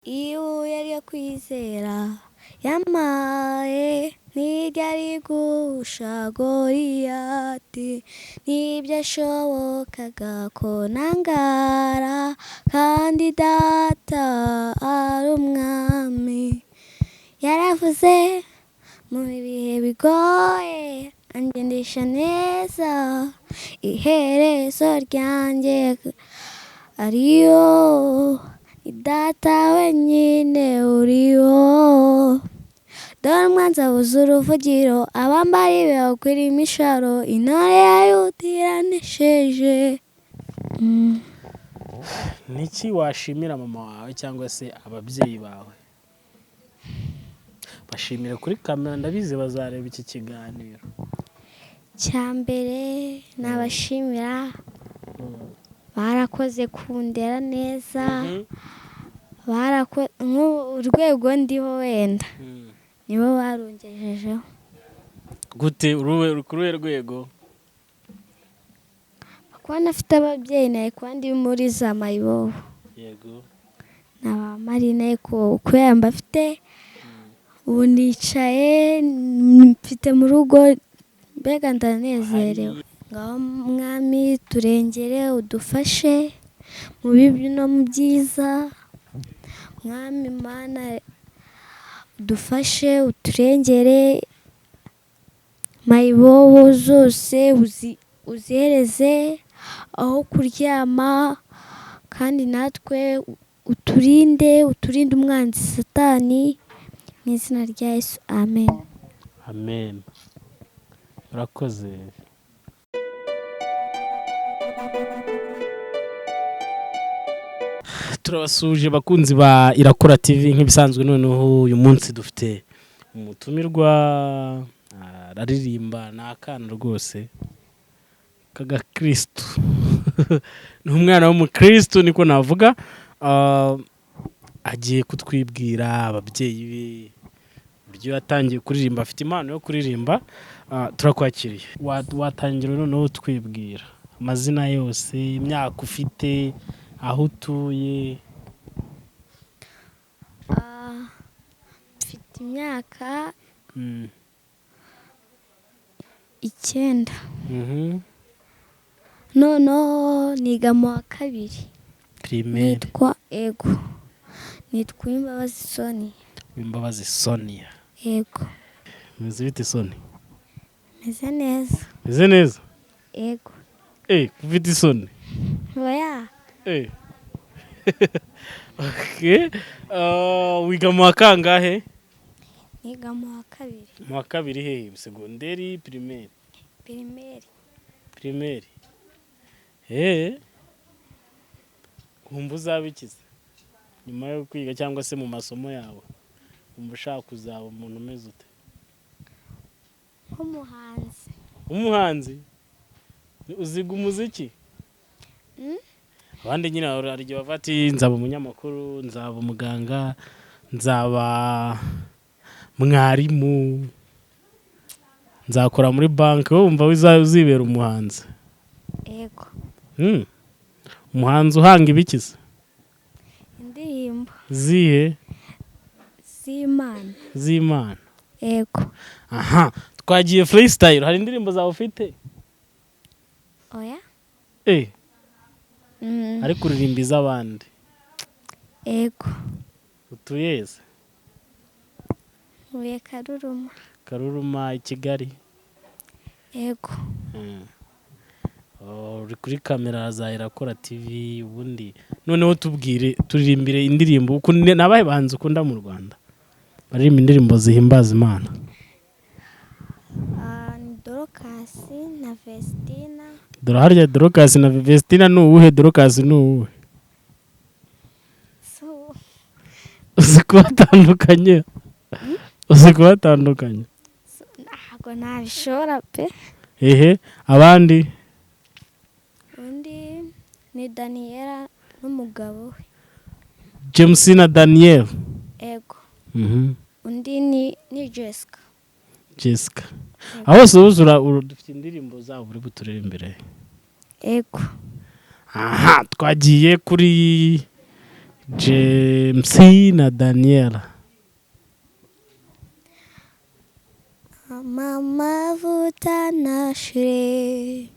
ibuye ryo kwizera yamaye ntiryari gusha Goliyati ntibyashobokaga ko nangara kandi data ari umwami yaravuze mu bihe bigoye angendesha neza iherezo ryanjye ariyo data wenyine uriho dore umwanzi abuze uruvugiro abambari bakwira imisharo intore yayo iranesheje. Niki washimira mama wawe cyangwa se ababyeyi bawe? Bashimire kuri kamera ndabizi bazareba iki kiganiro. Cyambere nabashimira barakoze kundera neza urwego ndiho wenda nibo barungejejeho. Gute kuruhe rwego? Kuba nafite ababyeyi nawe kandi muri za mayibobo Yego. naba marina kubera mbafite ubu nicaye mfite mu rugo mbega ndanezerewe. Ngaho mwami turengere udufashe mu bibi no mu byiza. Mwami Mana udufashe uturengere mayibobo zose uzihereze aho kuryama kandi natwe uturinde umwanzi satani mu izina rya Yesu amen. Amen. Urakoze. Turabasuje bakunzi ba Irakora TV nk'ibisanzwe noneho uyu munsi dufite umutumirwa araririmba n'akana rwose k'agakristo ni umwana w'umukristo niko navuga. Agiye kutwibwira ababyeyi be uburyo yatangiye kuririmba, afite impano yo kuririmba. Turakwakiriye, watangira noneho twibwira amazina yose, imyaka ufite, aho utuye. Mfite imyaka 9 noneho niga mu wa kabiri primaire. Nitwa Imbabazi Sonia. Yego. Meze bite Sonia? Meze neza. Meze neza? Yego. Ufite isoni? Oya. Okay. Wiga mu wa kangahe? Niga mu wa kabiri. Mu wa kabiri hehe? Segonderi, primaire? Primaire. Kumva uzabikiza nyuma yo kwiga cyangwa se mu masomo yawe? Kumva ushaka kuzaba umuntu umeze ute? Umuhanzi. Umuhanzi? Uziga umuziki? Abandi nyine hari igihe bavuga ati nzaba umunyamakuru, nzaba umuganga, nzaba mwarimu, nzakora muri banki. Wowe wumva uzibera umuhanzi? Yego. Umuhanzi uhanga ibikiza? Indirimbo. Zihe? Z'Imana. Yego. Aha, twagiye freestyle. Hari indirimbo zawe ufite? Oya. Ariko uririmba iz'abandi? Yego. Utuyeze? Uye Karuruma i Kigali? Yego. Uri kuri kamera za Irakora TV. Ubundi noneho tubwire, turirimbire indirimbo. Nabahe bahanzi ukunda mu Rwanda baririmba indirimbo zihimbaza Imana? Dorcas na vestine. Harya dorcas na vestine ni uwuhe? Dorcas ni uwuhe? Uzi kubatandukanya? Ntabwo nabishobora pe. Abandi? Undi ni Daniela n'umugabo we. James na Daniel? Yego. Undi ni Jessica. Aho uzura dufite indirimbo zabo uri buturirimbire? Yego. Aha, twagiye kuri James na Daniela. amavuta nashire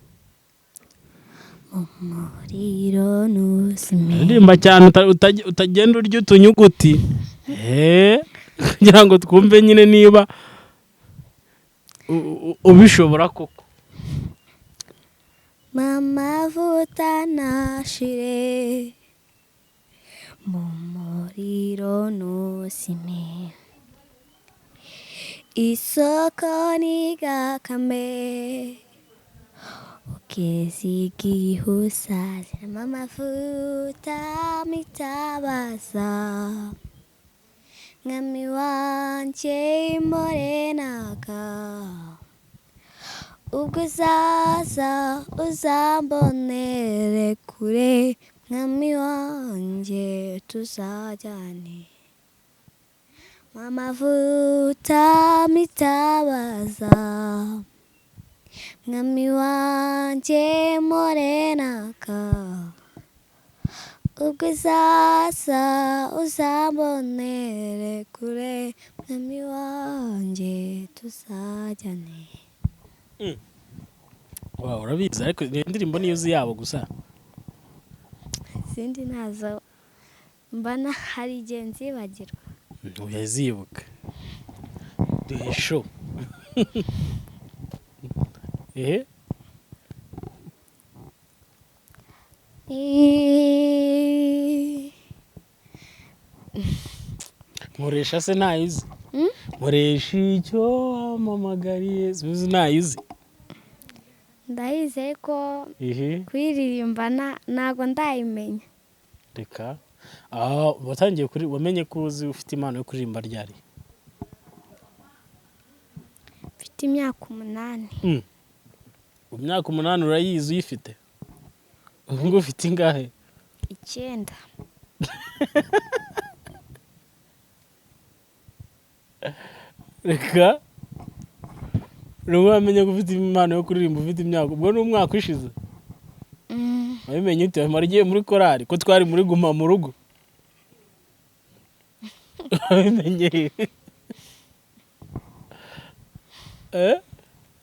umuriro nuzime. Ndirimba cyane utagenda urya utunyuguti kugira ngo twumve nyine niba ubishobora koko. Amavuta nashire mu muriro nuzime, isoko nigakame, ugeze igihusaziramo amavuta mitabaza, mwami wanje morenaga, ubwo uzaza uzambonere kure, mwami wanje tuzajyane, amavuta mitabaza, mwami wanje morenaga, ubwo uzaza uzambonere kure, mwami wanje tuzajyane. Wow, urabizi ariko indirimbo niyo uzi yabo gusa. Izindi nazo mbana hari igihe nzibagirwa. Uyazibuka. Duhe show. Nkoresha se ntayizi. Nkoresha icyo wamamagariye zuzi ntayizi. Ndayize ko kuyiririmba ntago ndayimenya. Reka watangiye wamenye ko uzi ufite impano yo kuririmba ryari? Mfite imyaka 8. Imyaka 8 urayizi uyifite? Ubu ngo ufite ingahe? 9. Reka wamenye ko ufite impano yo kuririmba ufite imyaka, ubwo ni umwaka ushize? Wabimenye ute? Wamariye muri korali ko twari muri guma mu rugo? Wabimenye?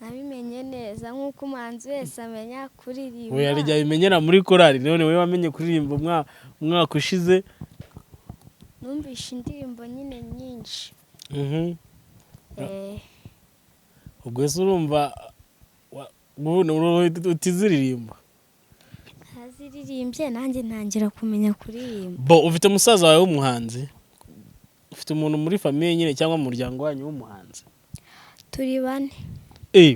Nabimenye neza nk'uko umuhanzi wese amenya kuririmba. Oya rya bimenyera muri korali, none wewe wamenye kuririmba umwaka ushize? Numvishe indirimbo nyine nyinshi. Ubwo se urumva utiziririmba? Aziririmbye nanjye ntangira kumenya kuririmba. Bo ufite musaza wawe w'umuhanzi? Ufite umuntu muri famille nyine cyangwa mu muryango wanyu w'umuhanzi? Turi 4.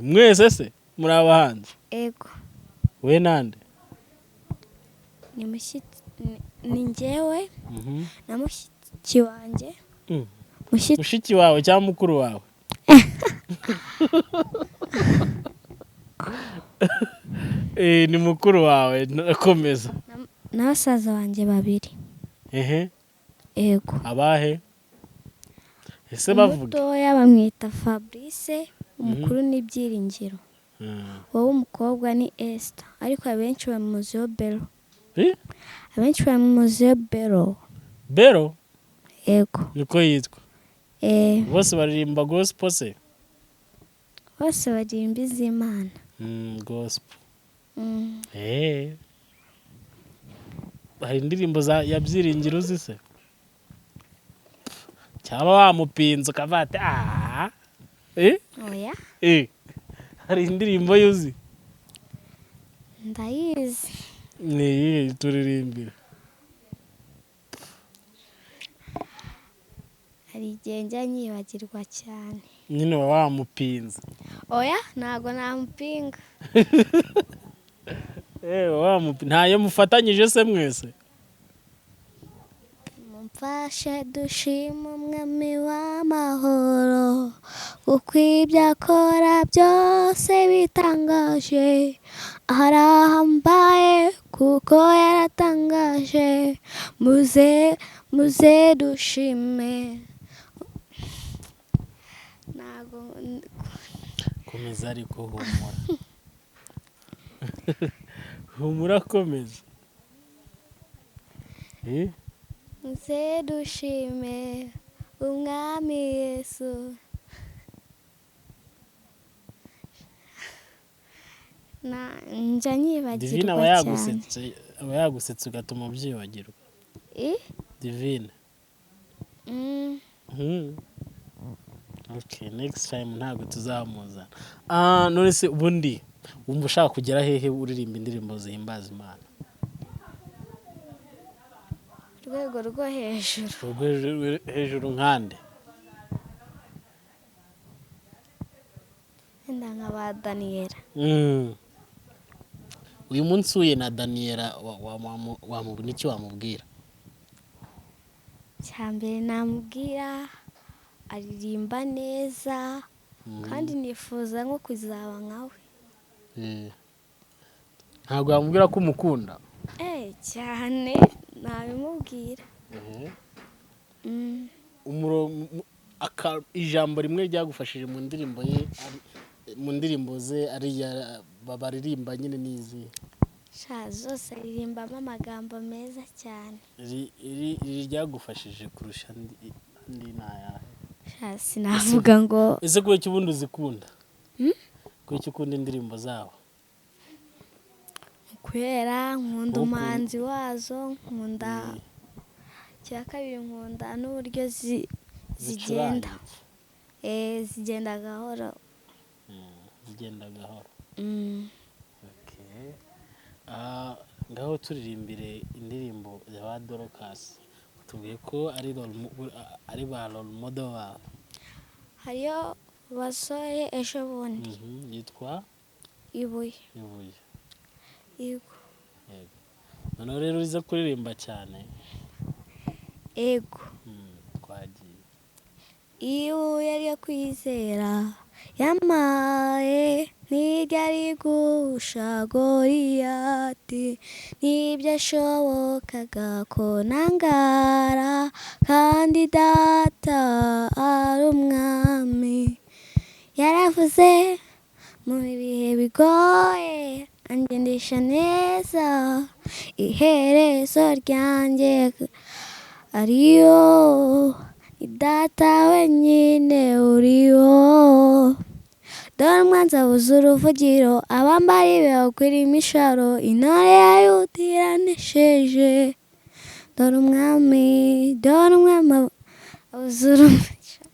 Mwese se muri abahanzi? Ego. We nande? Ni njyewe na mushiki wanjye. Mushiki wawe cyangwa mukuru wawe? Ni mukuru wawe, nakomeza. Na basaza wanjye 2. Ego. Abahe? Ese bavuga? Umutoya bamwita Fabrice, umukuru ni Byiringiro. Wowe umukobwa ni Esther, ariko abenshi bamuziho Bero. Abenshi bamuziho Bero. Bero? Ego. Niko yitwa? Bose baririmba gospel se? Bose baririmba iz'Imana. Gospel. Hari indirimbo ya Byiringiro uzi se? Cyaba wamupinze ukavate Oya. Hari indirimbo yuzi? Ndayizi. Ni turirimbira. Hari igihe njya nyibagirwa cyane. Nyine wamupinze. Oya, ntago namupinga. Ntayo mufatanyije se mwese? Mumfashe dushima umwami w'amahoro, kuko ibyo akora byose bitangaje, arahambaye kuko yaratangaje, muze dushime. Komeza ariko humura. Humura komeza. muze dushime umwami Yesu. Njya Divine nyibagirwa cyane. aba yagusetse ugatuma ubyibagirwa. Divine. Okay, next time ntabwo tuzamuzana. None se ubundi wumva ushaka kugera hehe uririmba indirimbo zihimbaza Imana? Urwego rwo hejuru. Hejuru nkande? Wenda nka ba Daniyela. Uyu munsi uye na Daniyela n'iki wamubwira? Cyambere namubwira aririmba neza kandi nifuza nko kuzaba nkawe. Ntabwo wamubwira ko umukunda? Cyane nabimubwira. Ijambo rimwe ryagufashije mu ndirimbo ye, mu ndirimbo ze baririmba nyine n'izi? Zose aririmbamo amagambo meza cyane. Iri ryagufashije kurusha andi n'aya? Sinavuga ngo. Ese kubera iki ubundi uzikunda? Kubera iki ukunda indirimbo zabo? Kubera nkunda umuhanzi wazo, nkunda cya kabiri, nkunda n'uburyo zigenda. Zigenda gahoro. Zigenda gahoro. Ngaho turirimbire indirimbo ya ba dorcas, tubwiye ko ari ba role model bawe. Hariyo basore ejo bundi. Yitwa Ibuye. Yego. Noneho rero uza kuririmba cyane. Yego. Twagiye. Ibuye ryo kwizera yamaye ntiryari gusha Goliyati, ntibyashobokaga ko nangara, kandi data ari umwami. Yaravuze mu bihe bigoye angendesha neza, iherezo ryanjye ariyo, ni data wenyine uriho. Dore umwanzi abuze uruvugiro, abambari be bakwira imisharo, intore ya Yuda iranesheje. Dore umwami abuze uruvugiro.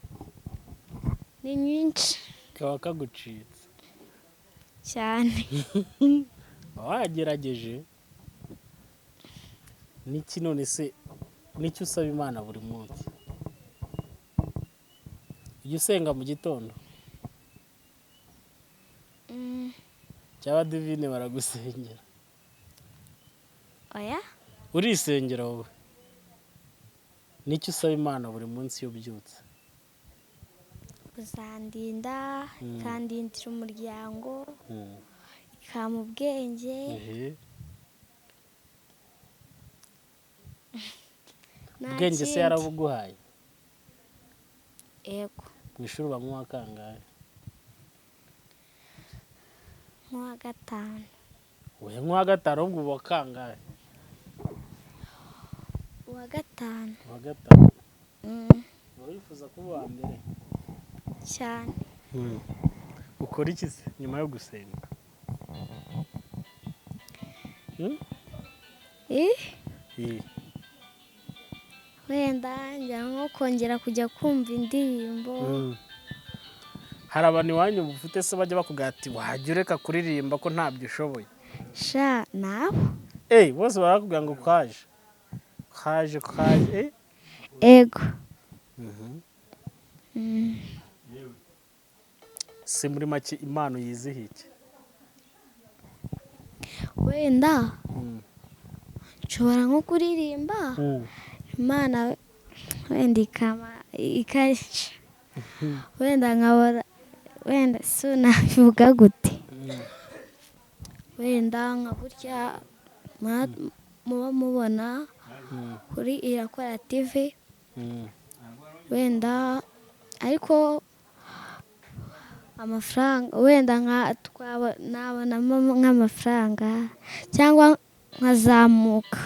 Ni nyinshi kaba kagucitse cyane. wagerageje niki? None se niki usaba Imana buri munsi? Ujya usenga mu gitondo? Cyaba Divine baragusengera? Oya. Urisengera wowe? Niki usaba Imana buri munsi iyo ubyutse? Kuzandinda, ikandindira umuryango, ikampa ubwenge. Ubwenge se yarabuguhaye? Yego. Mu ishuri uba mu wa kangahe? Mu wa gatanu. Oya, mu wa gatanu ahubwo uba kangahe? Uwa gatanu. Uwa gatanu. Urifuza kuba uwa mbere? Cyane. Ukora iki se nyuma yo gusenga? Wenda njya nko kongera kujya kumva indirimbo. Hari abantu iwanyu ufite se bajya bakubwira ati wajya ureka kuririmba ko ntabyo ushoboye? Nabo. Bose barakubwira ngo kaje. Ego. Se muri make impano yizihiye iki? Wenda nshobora nko kuririmba, Imana wenda ikaje. Wenda nkabona, wenda nabivuga gute? Wenda nka burya muba mubona kuri Irakora TV, wenda ariko amafaranga wenda nabonamo nk'amafaranga cyangwa nkazamuka.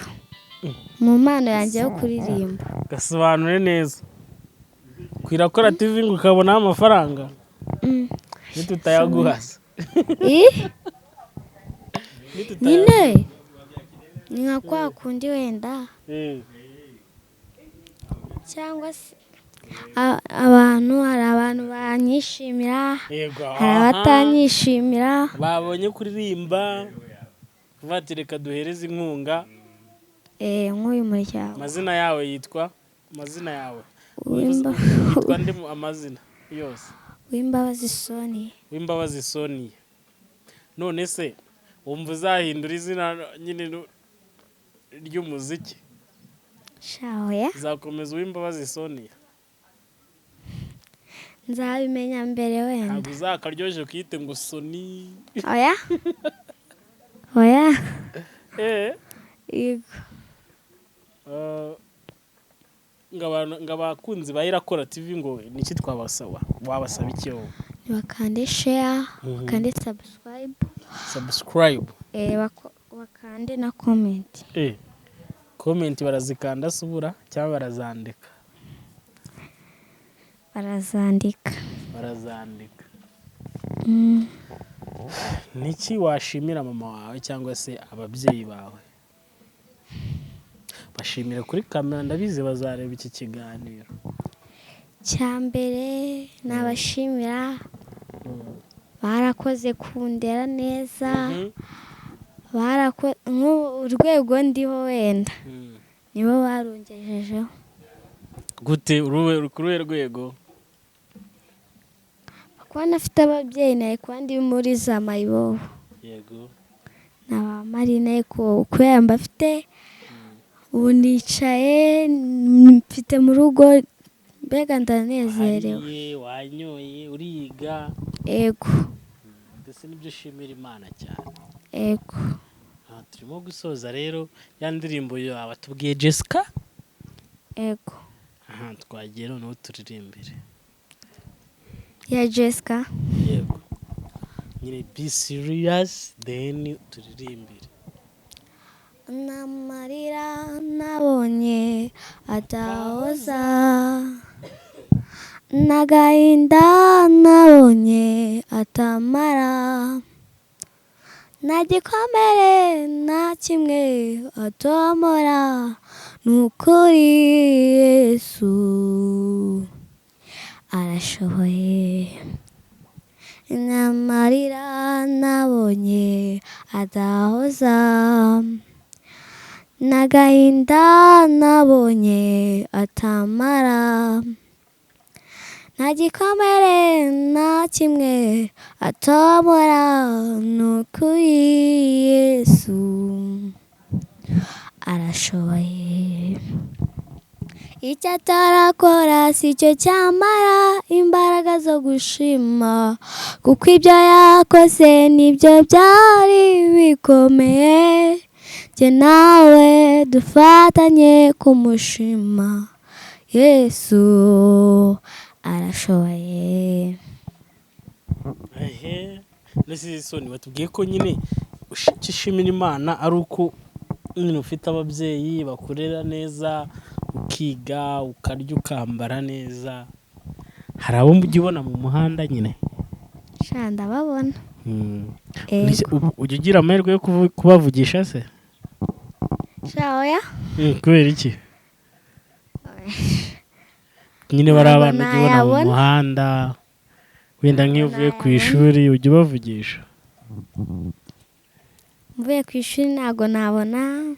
mu mpano yanjye yo kuririmba. gasobanure neza. Kwirakora TV ngo ukabonaho amafaranga nitutayaguhasa. Nyine ni nka kwa kundi wenda cyangwa se hari abantu banyishimira, hari abatanyishimira. Babonye kuririmba bati reka duhereze inkunga. Nk'uyu muryango. Amazina yawe yitwa? Amazina yawe yitwa ndi amazina yose? Uwimbabazi Sonia. Uwimbabazi Sonia. None se wumva uzahindura izina nyine ry'umuziki? Shahoya. Uzakomeza Uwimbabazi Sonia? Nzabimenya mbere wenda. Ntabwo uzakaryoje kwite ngo Soni? Oya. Oya. Yego. Ngabakunzi bayirakora TV ngo niki twabasaba? Wabasaba iki wowe? Bakande share, bakande subscribe. Bakande na comment. Comment barazikanda subura cyangwa barazandika? Barazandika. Niki washimira mama wawe cyangwa se ababyeyi bawe? Bashimire kuri kamera, ndabizi bazareba iki kiganiro. Cyambere nabashimira, barakoze kundera neza, urwego ndiho wenda nibo barungejejeho. Gute kuri rwego? Kuba nafite ababyeyi nawe kandi muri za mayibobo. Yego. Naba marine ko kubera mbafite, ubu nicaye mfite mu rugo, mbega ndanezerewe. Wanyoye uriga. Ego. Ndetse nibyo ushimira Imana cyane. Ego. Turimo gusoza rero ya ndirimbo yawe tubwiye Jessica. Ego. Twagiye noneho turirimbire ya Jessica. Yego. Nyine be serious then turirimbire. Namarira nabonye atahoza, nagahinda nabonye atamara, nagikomere na kimwe atomora, nukuri Yesu arashoboye. Namarira nabonye adahoza, nagahinda nabonye atamara, nagikomere na kimwe atomora, nukuri Yesu arashoboye. Icyo atarakora si cyo cyamara imbaraga zo gushima, kuko ibyo yakoze nibyo byari bikomeye. Jye nawe dufatanye kumushima, Yesu arashoboye. Nese Soni batubwiye ko nyine ushimira Imana ari uko nyine ufite ababyeyi bakurera neza, ukiga, ukarya, ukambara neza. Hari abo ujya ubona mu muhanda nyine? Ndababona. Ujya ugira amahirwe yo kubavugisha se? Oya. Kubera iki? Nyine bari abana ujya ubona mu muhanda, wenda nk'iyo uvuye ku ishuri ujya ubavugisha? Mvuye ku ishuri ntabwo nabona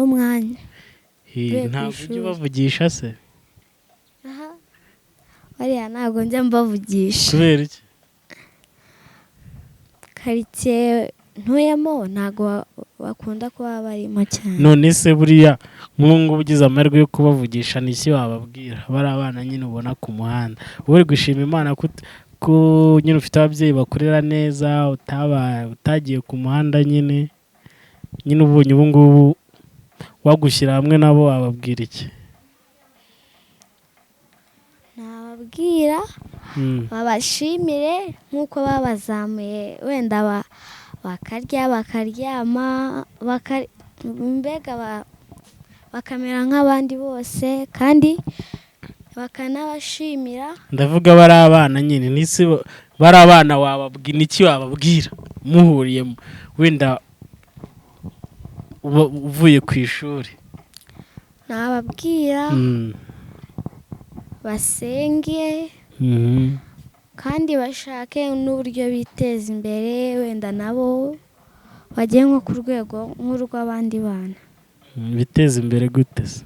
umwanya. Ntabwo ujya ubavugisha se? Bariya ntabwo njya mbavugisha. Kubera iki? Karitsiye ntuyemo ntabwo bakunda kuba barimo cyane. None se buriya nk'ubu ngubu ugize amahirwe yo kubavugisha ni iki wababwira? Bari abana nyine ubona ku muhanda, uri gushima Imana ko nyine ufite ababyeyi bakurera neza, utagiye ku muhanda nyine ubonye ubu ngubu wagushyira hamwe nabo, wababwira iki? Nababwira babashimire nk'uko babazamuye, wenda bakarya bakaryama, mbega bakamera nk'abandi bose kandi bakanabashimira. ndavuga bari abana nyine n'isi bari abana wababwira iki wababwira muhuriyemo wenda uvuye ku ishuri? Nababwira basenge kandi bashake n'uburyo biteza imbere, wenda nabo bagiye nko ku rwego nk'urw'abandi bana. Biteza imbere gute se?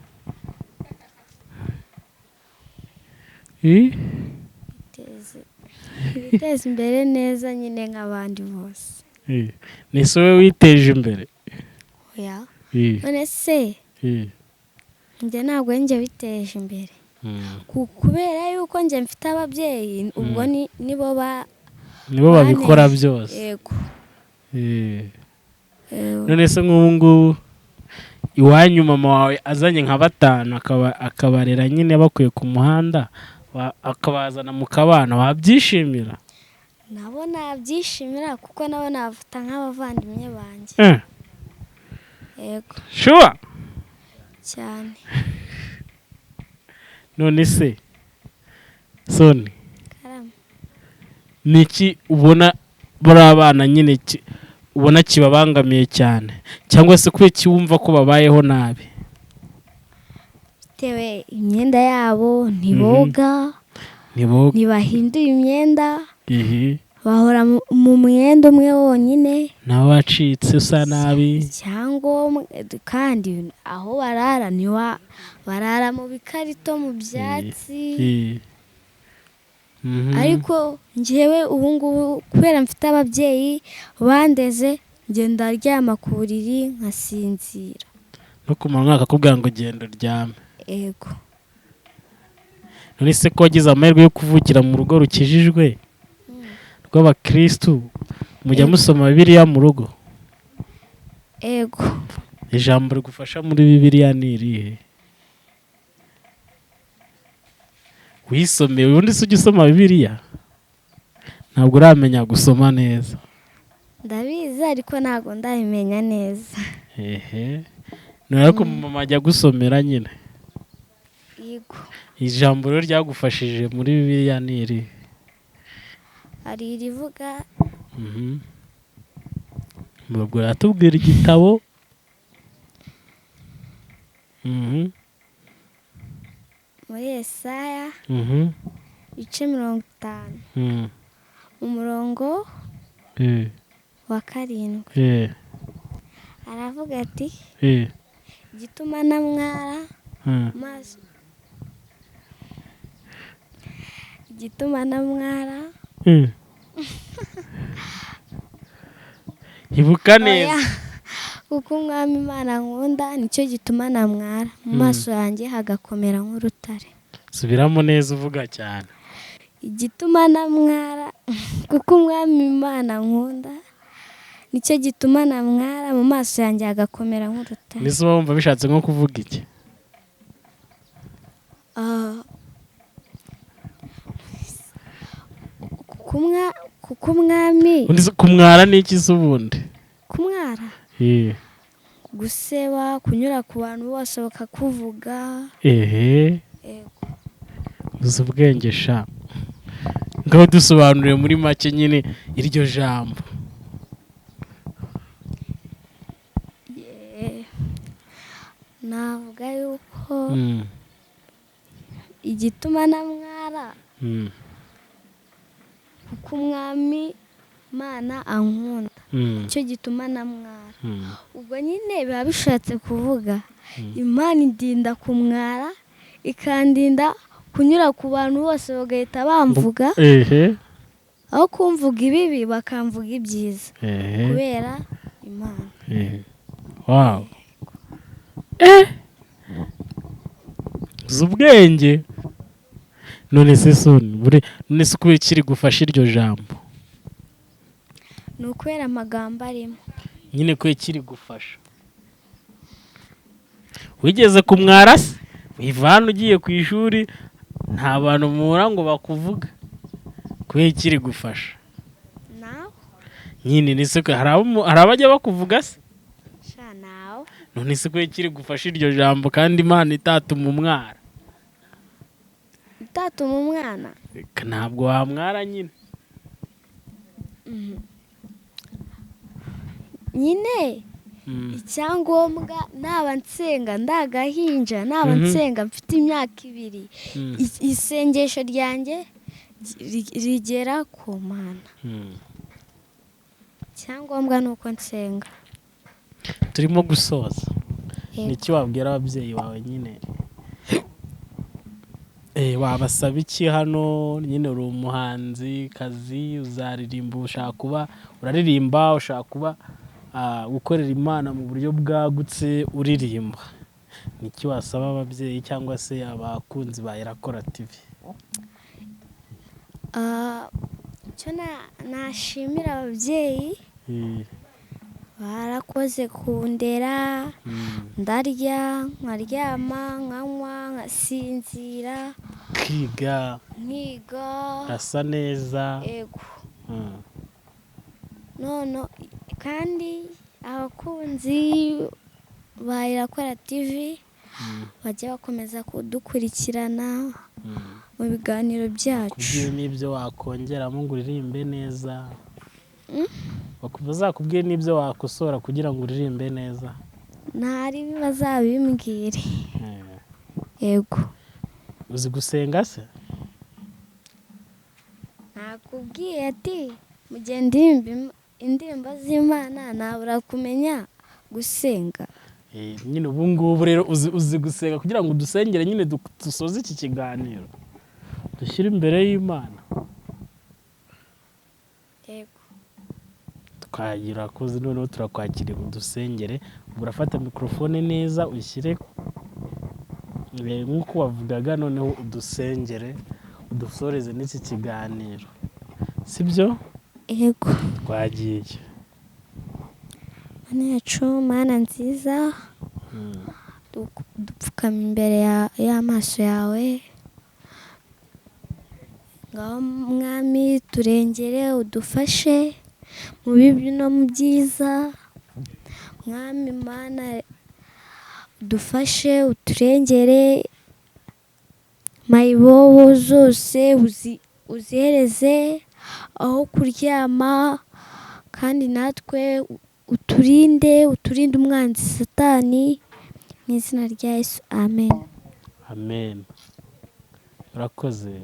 Biteza imbere neza nyine nk'abandi bose. Nese wowe witeje imbere? Oya, none se njye ntabwo njye biteje imbere kubera yuko njye mfite ababyeyi, ubwo nibo babikora byose. Yego. none se nk'ubu ngubu iwanyu mama wawe azanye nka batanu akabarera nyine bakuye ku muhanda akabazana mu kabana, wabyishimira? Nabo nabyishimira kuko nabo nabafata nk'abavandimwe banjye. Yego. Sure cyane. none se Sonia, Karame, niki ubona bari abana nyine ubona kibabangamiye cyane, cyangwa se kuko kiwumva ko babayeho nabi? bitewe imyenda yabo, ntiboga, ntibahindura imyenda, bahora mu mwenda umwe wonyine, nawe wacitse usa nabi. cyangwa kandi aho barara barara mu bikarito, mu byatsi. ariko njyewe ubu ngubu kubera mfite ababyeyi bandeze, ngenda aryama ku buriri nkasinzira. no ku manywa akakubwira ngo genda uryame? Yego. none se ko wagize amahirwe yo kuvukira mu rugo rukijijwe rw'abakristu, mujya musoma Bibiliya mu rugo? Yego. ijambo rigufasha muri Bibiliya ni irihe? wisomeye ubundi se ujya usoma Bibiliya? ntabwo uramenya gusoma neza? Ndabizi ariko ntabwo ndabimenya neza. none ko mama ajya gusomera nyine. Yego. ijambo rero ryagufashije muri Bibiliya ni irihe? hari irivuga mubwo ratubwira igitabo. muri Yesaya ibice 50 umurongo wa 7 aravuga ati igituma namwara maso, igituma namwara ibuka neza. kuko umwami Imana nkunda nicyo gituma namwara, mu maso yanjye hagakomera nk'urutare. subiramo neza uvuga cyane. igituma namwara kuko umwami Imana nkunda nicyo gituma namwara, mu maso yanjye hagakomera nk'urutare. Nise wumva bishatse nko kuvuga iki? kuko umwami. kumwara ni iki se ubundi? kumwara guseba, kunyura ku bantu bose bakakuvuga. uzi ubwenge sha. ngaho dusobanuriye muri make nyine iryo jambo. navuga yuko igituma namwara kuko umwami Imana ankunda nicyo gituma namwara. ubwo nyine biba bishatse kuvuga Imana indinda kumwara, ikandinda kunyura ku bantu bose bagahita bamvuga, aho kumvuga ibibi bakamvuga ibyiza kubera Imana. wow. uzi ubwenge. none se Sonia, none se kubera kiri gufasha iryo jambo? ni ukubera amagambo arimo nyine kubera kiri gufasha. wigeze kumwara se? wivana ugiye ku ishuri nta bantu muhura ngo bakuvuga kubera kiri gufasha? nawe nyine nise hari abajya bakuvuga se? nawe none se ko kiri gufasha iryo jambo kandi Imana itatuma umwara? Itatuma umwana Ntabwo wamwara nyine. nyine icyangombwa naba nsenga ndagahinja, naba nsenga mfite imyaka 2, isengesho ryanjye rigera ku Mana. Icyangombwa ni uko nsenga. Turimo gusoza, niki wabwira ababyeyi bawe nyine? Wabasaba iki hano? Nyine uri umuhanzi kazi, uzaririmba, ushaka kuba uraririmba, ushaka kuba gukorera Imana mu buryo bwagutse uririmba, niki wasaba ababyeyi cyangwa se abakunzi ba Irakora TV? Icyo nashimira ababyeyi, barakoze kundera, ndarya nkaryama nkanywa nkasinzira, Kwiga asa neza. Yego. None kandi abakunzi ba Irakora TV bajya bakomeza kudukurikirana mu biganiro byacu. Kubwiye n'ibyo wakongeramo ngo uririmbe neza, bazakubwiye n'ibyo wakosora kugira ngo uririmbe neza. Ntari bazabimbwire. Yego. Uzi gusenga se? Nakubwiye ati mugende ndirimba indirimbo z'Imana nabura kumenya gusenga. Nyine ubu ngubu rero uzi gusenga kugira ngo dusengere nyine dusoze iki kiganiro, dushyire imbere y'Imana. Yego. Twagira koze noneho turakwakiriye udusengere. Urafata mikrofone neza ushyire nk'uko wavugaga, noneho udusengere udusoreze n'iki kiganiro, sibyo? Yego. Twagiye. Mana yacu, Mana nziza, dupfukama imbere y'amaso yawe. Ngaho Mwami turengere, udufashe mu bibi no mu byiza. Mwami Mana udufashe, uturengere, mayibobo zose uzihereze aho kuryama, kandi natwe uturinde umwanzi Satani, mu izina rya Yesu, amen. Amen. Urakoze.